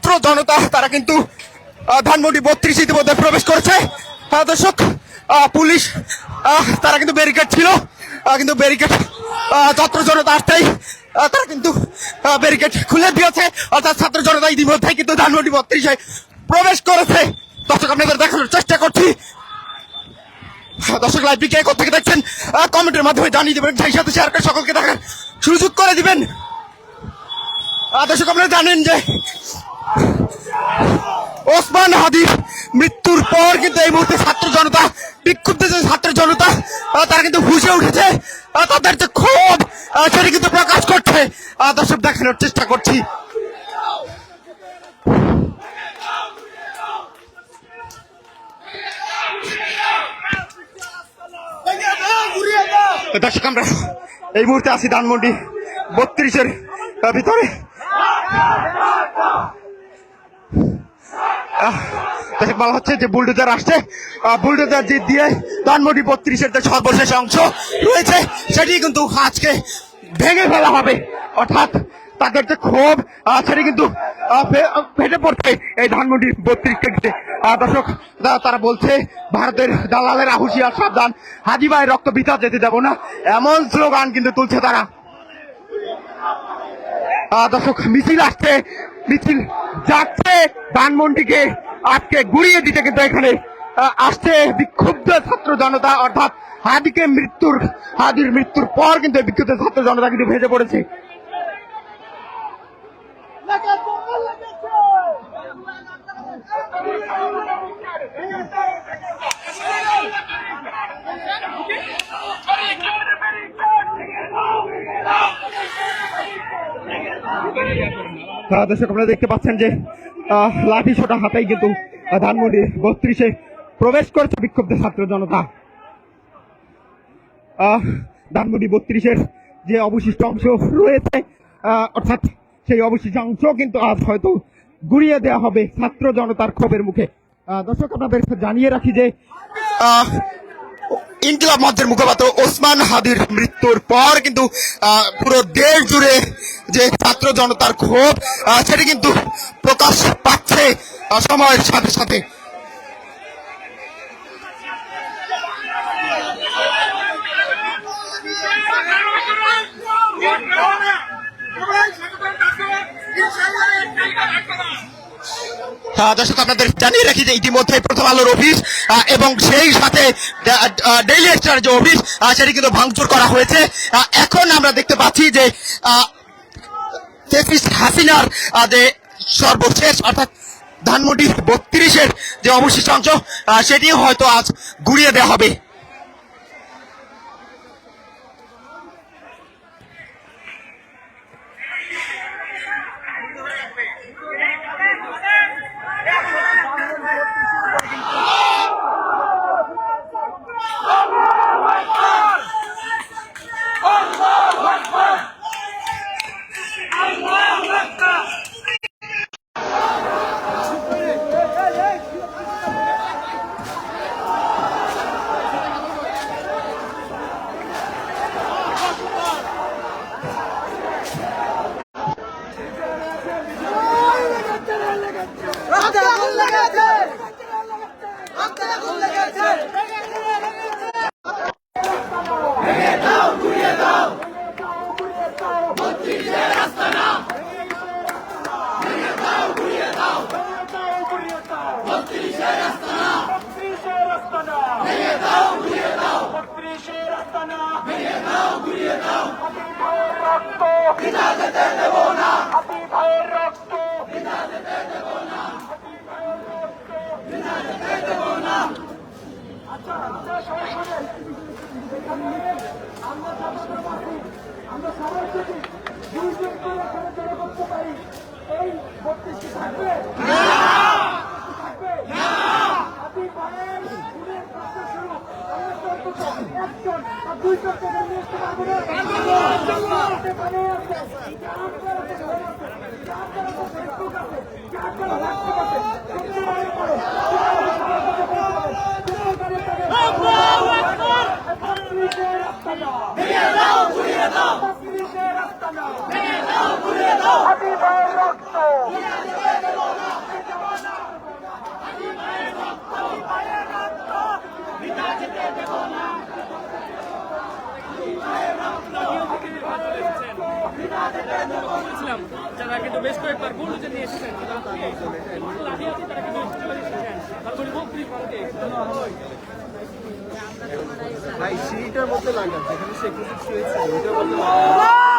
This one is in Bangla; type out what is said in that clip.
ছাত্র জনতা তারা কিন্তু ধানমন্ডি 32 ইতিমধ্যে প্রবেশ করেছে। দর্শক, পুলিশ তারা কিন্তু ব্যারিকেড ছিল, কিন্তু ব্যারিকেড ছাত্র জনতা আসতেই তারা কিন্তু ব্যারিকেড খুলে দিয়েছে, অর্থাৎ ছাত্র জনতা ইতিমধ্যে কিন্তু ধানমন্ডি 32-এ প্রবেশ করেছে। দর্শক, আপনাদের দেখানোর চেষ্টা করছি। দর্শক, লাইভটি কে কোথা থেকে দেখছেন কমেন্টের মাধ্যমে জানিয়ে দেবেন, সেই সাথে শেয়ার করে সকলকে দেখার সুযোগ করে দিবেন। দর্শক, আপনারা জানেন যে ওসমান হাদির মৃত্যুর পর কিন্তু এই মুহূর্তে ছাত্র জনতা, বিক্ষুব্ধ যে ছাত্র জনতা তারা কিন্তু ফুঁসে উঠেছে, তাদের যে ক্ষোভ সেটি কিন্তু প্রকাশ করছে। দর্শক, দেখানোর চেষ্টা করছি। দর্শক, আমরা এই মুহূর্তে আছি ধানমন্ডি 32-এর ভিতরে। বলা হচ্ছে যে বুলডোজার আসছে, বুলডোজার দিয়ে ধানমন্ডি 32-এর যে সর্বশেষ অংশ রয়েছে সেটি কিন্তু আজকে ভেঙে ফেলা হবে, অর্থাৎ তাদের যে ক্ষোভ সেটি কিন্তু ফেটে পড়ছে এই ধানমন্ডি 32-কে ঘিরে। দর্শক, তারা বলছে ভারতের দালালের হুঁশিয়ার সাবধান, হাজি ভাইয়ের রক্ত বৃথা যেতে দেব না, এমন স্লোগান কিন্তু তুলছে তারা। দর্শক, মিছিল আসছে, মিছিল যাচ্ছে ধানমন্ডিকে আজকে গুড়িয়ে দিতে, কিন্তু এখানে আসছে বিক্ষুব্ধ ছাত্র জনতা, অর্থাৎ হাদির মৃত্যুর পর কিন্তু বিক্ষুব্ধ ছাত্র জনতা কিন্তু ভেজে পড়েছে। দর্শক, আপনারা দেখতে পাচ্ছেন যে লাঠি ছোটা হাতেই কিন্তু ধানমন্ডি 32-এ প্রবেশ করছে বিক্ষুব্ধ ছাত্র জনতা। ধানমন্ডি 32-এর যে অবশিষ্ট অংশ রয়েছে, অর্থাৎ সেই অবশিষ্ট অংশ কিন্তু আজ হয়তো গুড়িয়ে দেওয়া হবে ছাত্র জনতার ক্ষোভের মুখে। দর্শক, আপনাদের জানিয়ে রাখি যে ইনকিলাব মঞ্চের মুখপাত্র ওসমান হাদির মৃত্যুর পর কিন্তু পুরো দেশ জুড়ে যে ছাত্র জনতার ক্ষোভ সেটি কিন্তু প্রকাশ পাচ্ছে সময়ের সাথে সাথে। দর্শক, আপনাদের জানিয়ে রাখি যে ইতিমধ্যে প্রথম আলোর অফিস এবং সেই সাথে ডেইলি স্টার যে অফিস সেটি কিন্তু ভাঙচুর করা হয়েছে। এখন আমরা দেখতে পাচ্ছি যে হাসিনার যে সর্বশেষ, অর্থাৎ ধানমন্ডি 32-এর যে অবশিষ্ট অংশ সেটি হয়তো আজ গুড়িয়ে দেওয়া হবে। আমরা সবাই যদি 2 দিন করে এখানে করতে পারি, এই 32টি থাকবে না। আপনি পারেন খুনের কাজটা শুরু, আমরা তো অন্তত একজন বা 2জন থেকে নিয়ে আসতে পারবো না। ফেসবুক আছে, হোয়াটসঅ্যাপ আছে, কিন্তু বেশ কয়েকবার বুলডোজার নিয়ে এসেছেন লাঠি আছে তারা কিন্তু চলে এসেছেন তারপরে বত্রিশ ভারতে ভাই সিঁড়িটার মধ্যে লাগা যেখানে সে কিছু শুয়েছে ওইটার মধ্যে লাগা